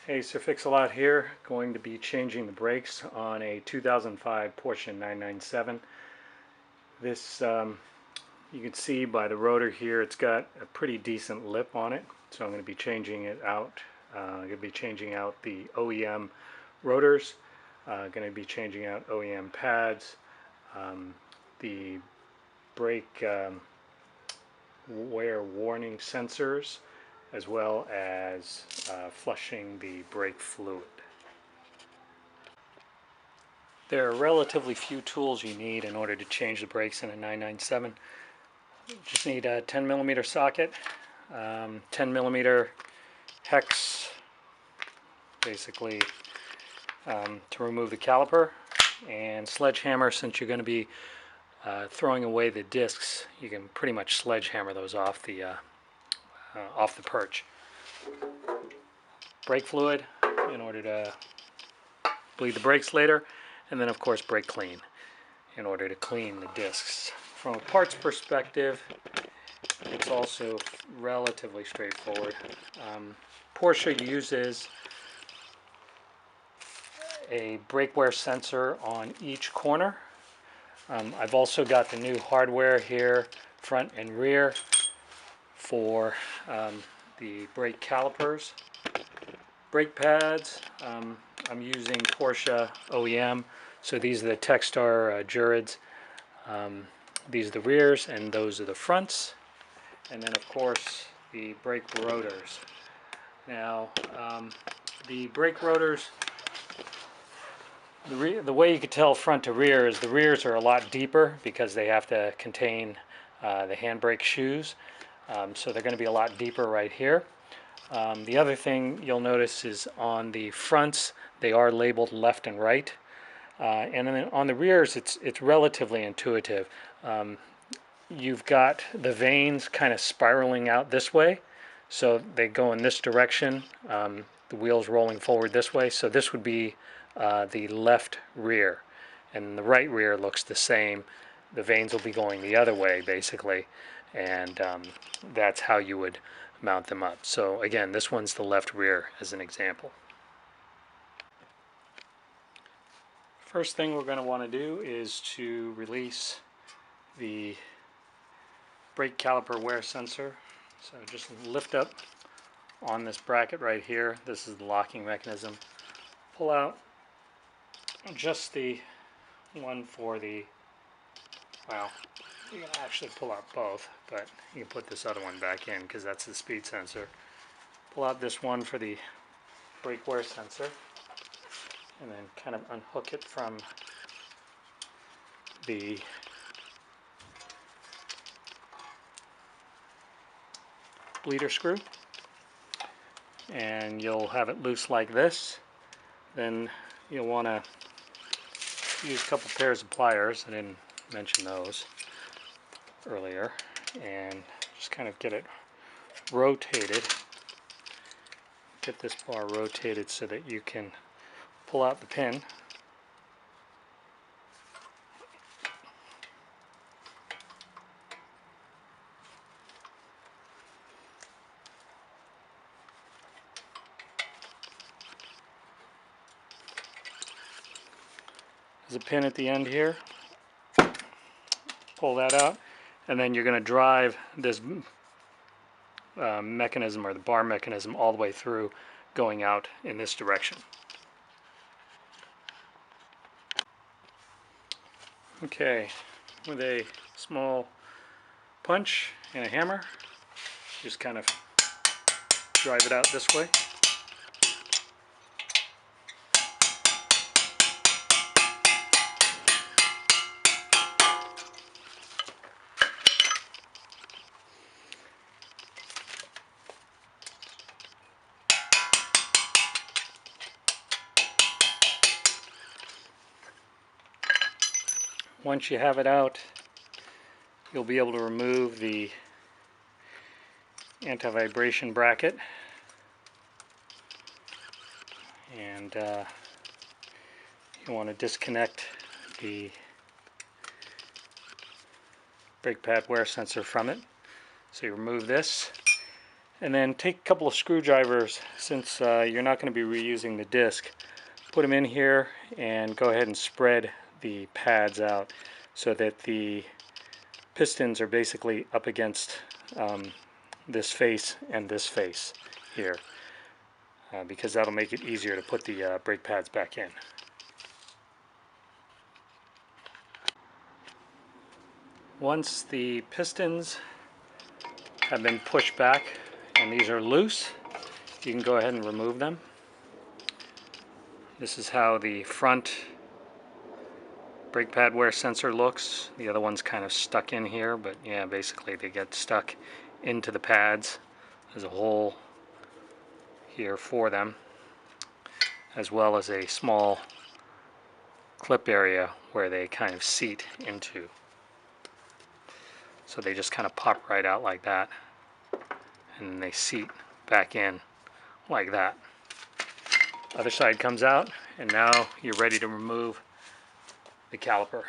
Hey, Sir Fix-a-Lot here, going to be changing the brakes on a 2005 Porsche 997. This, you can see by the rotor here, it's got a pretty decent lip on it, so I'm going to be changing it out. I'm going to be changing out the OEM rotors, going to be changing out OEM pads, the brake wear warning sensors, as well as flushing the brake fluid. There are relatively few tools you need in order to change the brakes in a 997. You just need a 10mm socket, 10mm hex, basically to remove the caliper, and sledgehammer. Since you're going to be throwing away the discs, you can pretty much sledgehammer those off the perch. Brake fluid in order to bleed the brakes later, and then of course brake clean in order to clean the discs. From a parts perspective, it's also relatively straightforward. Porsche uses a brake wear sensor on each corner. I've also got the new hardware here, front and rear, for the brake calipers. Brake pads, I'm using Porsche OEM, so these are the Techstar Jurids. These are the rears and those are the fronts, and then of course the brake rotors. Now the brake rotors, the way you could tell front to rear is the rears are a lot deeper because they have to contain the handbrake shoes, so they're going to be a lot deeper right here. The other thing you'll notice is on the fronts they are labeled left and right, and then on the rears it's relatively intuitive. You've got the vanes kind of spiraling out this way, so they go in this direction, the wheels rolling forward this way, so this would be the left rear, and the right rear looks the same. The vanes will be going the other way basically, and that's how you would mount them up. So again, this one's the left rear as an example. First thing we're going to want to do is to release the brake caliper wear sensor. So just lift up on this bracket right here. This is the locking mechanism. Pull out just the one for the, well, you can actually pull out both, but you can put this other one back in because that's the speed sensor. Pull out this one for the brake wear sensor, and then kind of unhook it from the bleeder screw, and you'll have it loose like this. Then you'll want to use a couple pairs of pliers, I didn't mention those earlier, and just kind of get it rotated. Get this bar rotated so that you can pull out the pin. There's a pin at the end here. Pull that out, and then you're going to drive this mechanism, or the bar mechanism, all the way through, going out in this direction. Okay, with a small punch and a hammer, just kind of drive it out this way. Once you have it out, you'll be able to remove the anti-vibration bracket, and you want to disconnect the brake pad wear sensor from it. So you remove this, and then take a couple of screwdrivers, since you're not going to be reusing the disc. Put them in here and go ahead and spread the pads out so that the pistons are basically up against this face and this face here, because that'll make it easier to put the brake pads back in. Once the pistons have been pushed back and these are loose, you can go ahead and remove them. This is how the front brake pad wear sensor looks. The other one's kind of stuck in here, but yeah, basically they get stuck into the pads. There's a hole here for them, as well as a small clip area where they kind of seat into. So they just kind of pop right out like that, and they seat back in like that. Other side comes out, and now you're ready to remove the caliper.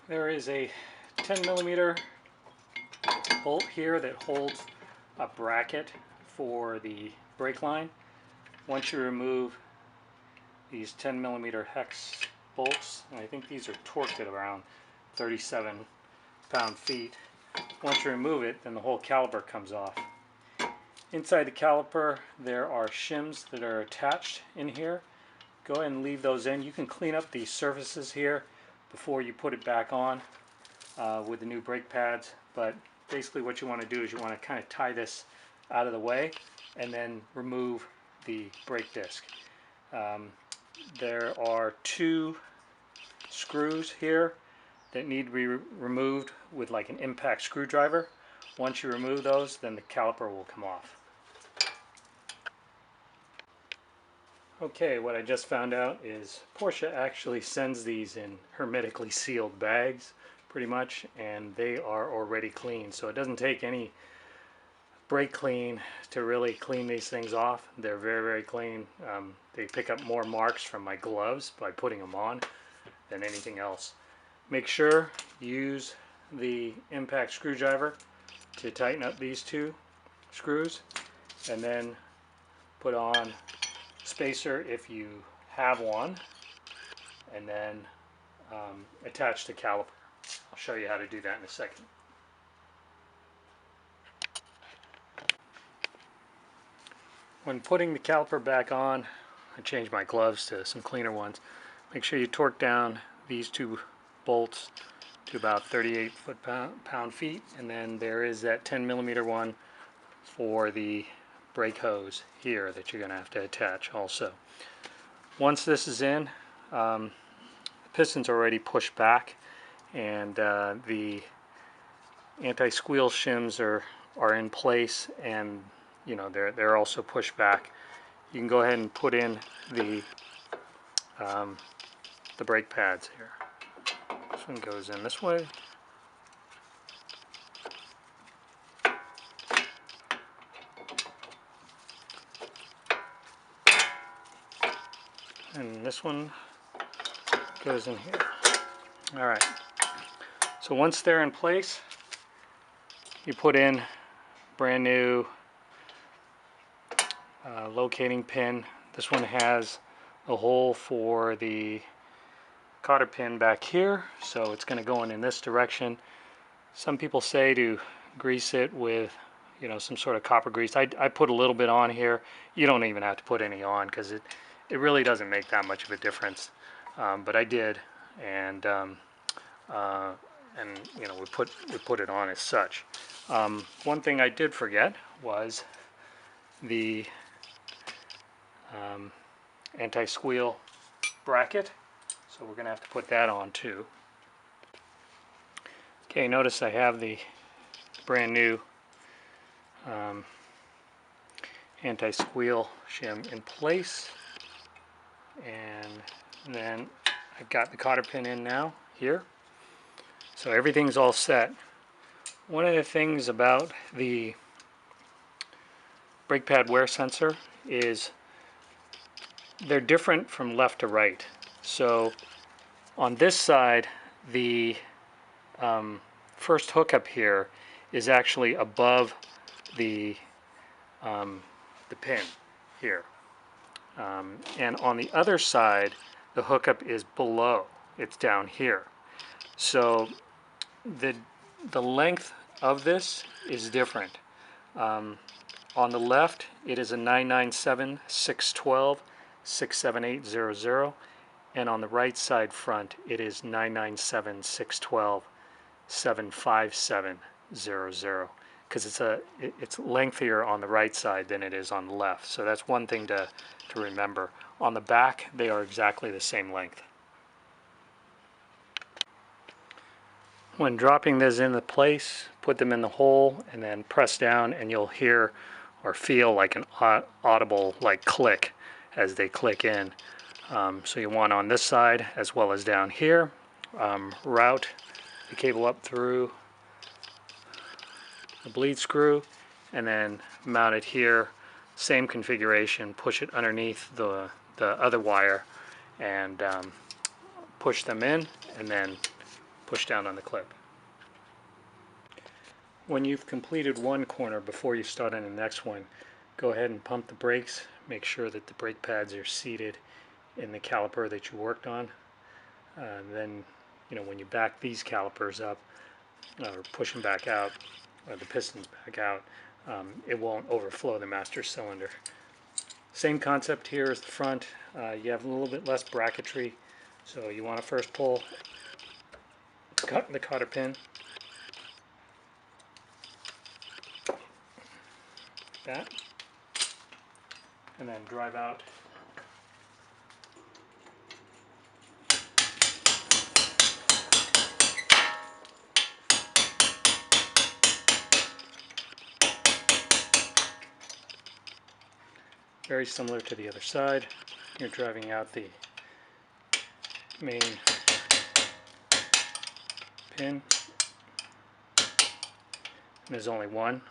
There is a 10mm bolt here that holds a bracket for the brake line. Once you remove these 10mm hex bolts, and I think these are torqued at around 37 pound-feet. Once you remove it, then the whole caliper comes off. Inside the caliper there are shims that are attached in here. Go ahead and leave those in. You can clean up the surfaces here before you put it back on with the new brake pads, but basically what you want to do is you want to kind of tie this out of the way and then remove the brake disc. There are 2 screws here that need to be removed with like an impact screwdriver. Once you remove those, then the caliper will come off. Okay, what I just found out is Porsche actually sends these in hermetically sealed bags, pretty much, and they are already clean. So it doesn't take any brake clean to really clean these things off. They're very, very clean. They pick up more marks from my gloves by putting them on than anything else. Make sure you use the impact screwdriver to tighten up these 2 screws, and then put on spacer if you have one, and then attach the caliper. I'll show you how to do that in a second. When putting the caliper back on, I changed my gloves to some cleaner ones. Make sure you torque down these 2 bolts to about 38 pound-feet, and then there is that 10mm one for the brake hose here that you're going to have to attach also. Once this is in, the piston's already pushed back, and the anti-squeal shims are in place, and you know they're also pushed back. You can go ahead and put in the brake pads here. This one goes in this way. And this one goes in here. Alright, so once they're in place, you put in brand new locating pin. This one has a hole for the cotter pin back here, so it's going to go in this direction. Some people say to grease it with, you know, some sort of copper grease. I put a little bit on here. You don't even have to put any on, because it really doesn't make that much of a difference. But I did, and you know, we put it on as such. One thing I did forget was the anti-squeal bracket, so we're going to have to put that on too. Okay, notice I have the brand new anti-squeal shim in place, and then I've got the cotter pin in now here, so everything's all set. One of the things about the brake pad wear sensor is they're different from left to right. So on this side, the first hookup here is actually above the pin here. And on the other side, the hookup is below. It's down here. So the length of this is different. On the left, it is a 997 612 67800, and on the right side front, it is 997 612 75700, because it's lengthier on the right side than it is on the left. So that's one thing to remember. On the back, they are exactly the same length. When dropping this into place, put them in the hole and then press down, and you'll hear or feel like an audible like click as they click in. So you want on this side as well as down here. Route the cable up through the bleed screw and then mount it here. Same configuration, push it underneath the other wire and push them in and then push down on the clip. When you've completed one corner before you start on the next one, go ahead and pump the brakes. Make sure that the brake pads are seated in the caliper that you worked on. Then, when you back these calipers up or push them back out, or the pistons back out, it won't overflow the master cylinder. Same concept here as the front. You have a little bit less bracketry, so you want to first pull the cotter pin, that, and then drive out. Very similar to the other side. You're driving out the main pin. And there's only one.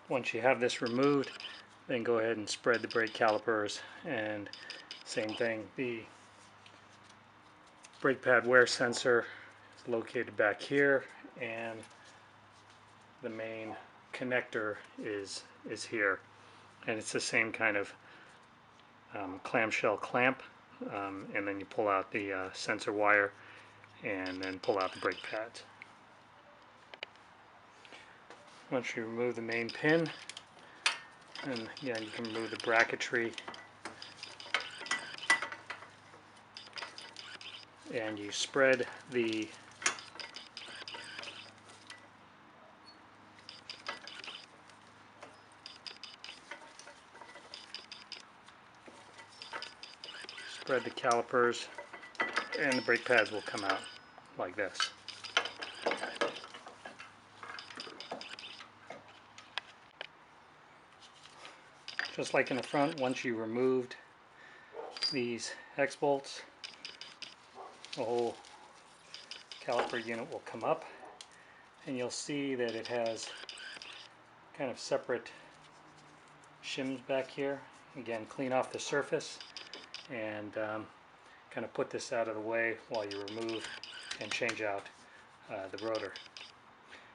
Once you have this removed, then go ahead and spread the brake calipers, and same thing, the brake pad wear sensor is located back here, and the main connector is here, and it's the same kind of clamshell clamp, and then you pull out the sensor wire and then pull out the brake pads. Once you remove the main pin, and again, you can remove the bracketry, and you spread the calipers, and the brake pads will come out like this. Just like in the front, once you removed these hex bolts, the whole caliper unit will come up, and you'll see that it has kind of separate shims back here. Again, clean off the surface and kind of put this out of the way while you remove and change out the rotor.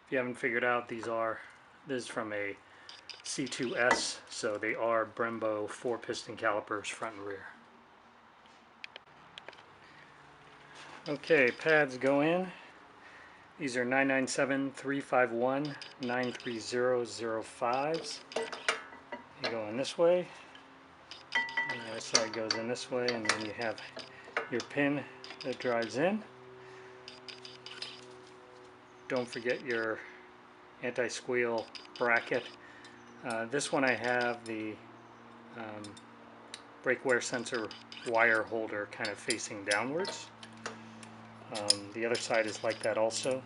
If you haven't figured out, this is from a C2S, so they are Brembo 4-piston calipers front and rear. Okay, pads go in. These are 997 351 93005s. You go in this way, and the other side goes in this way, and then you have your pin that drives in. Don't forget your anti-squeal bracket. This one I have the brake wear sensor wire holder kind of facing downwards. The other side is like that also.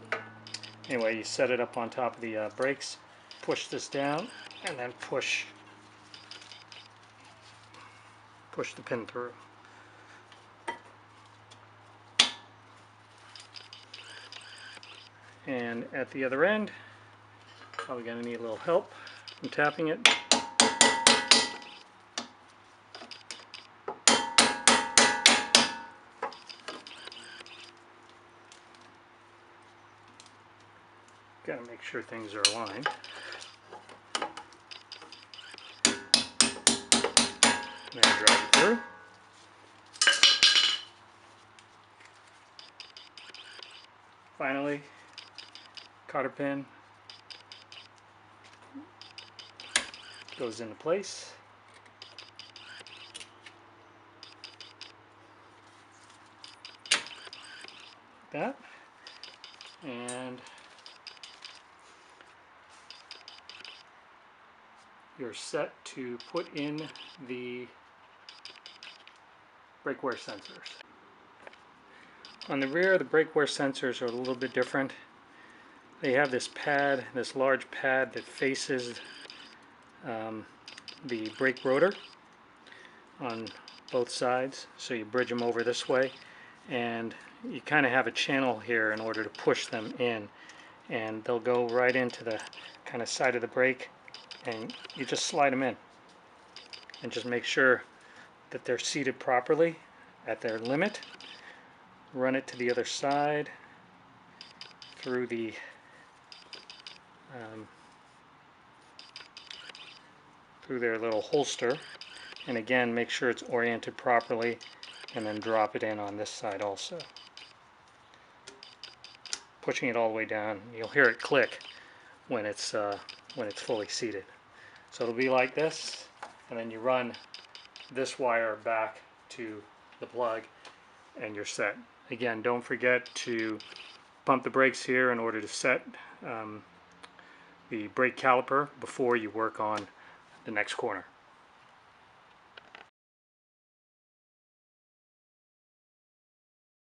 Anyway, you set it up on top of the brakes, push this down, and then push the pin through. And at the other end, probably going to need a little help from tapping it. Got to make sure things are aligned. And then drive it through. Finally, cotter pin goes into place. Like that. And you're set to put in the brake wear sensors. On the rear, the brake wear sensors are a little bit different. They have this pad, this large pad that faces the brake rotor on both sides, so you bridge them over this way, and you kind of have a channel here in order to push them in, and they'll go right into the kind of side of the brake, and you just slide them in and just make sure that they're seated properly at their limit. Run it to the other side through the through their little holster, and again make sure it's oriented properly, and then drop it in on this side also. Pushing it all the way down, you'll hear it click when it's fully seated. So it'll be like this, and then you run this wire back to the plug and you're set. Again, don't forget to pump the brakes here in order to set the brake caliper before you work on the next corner.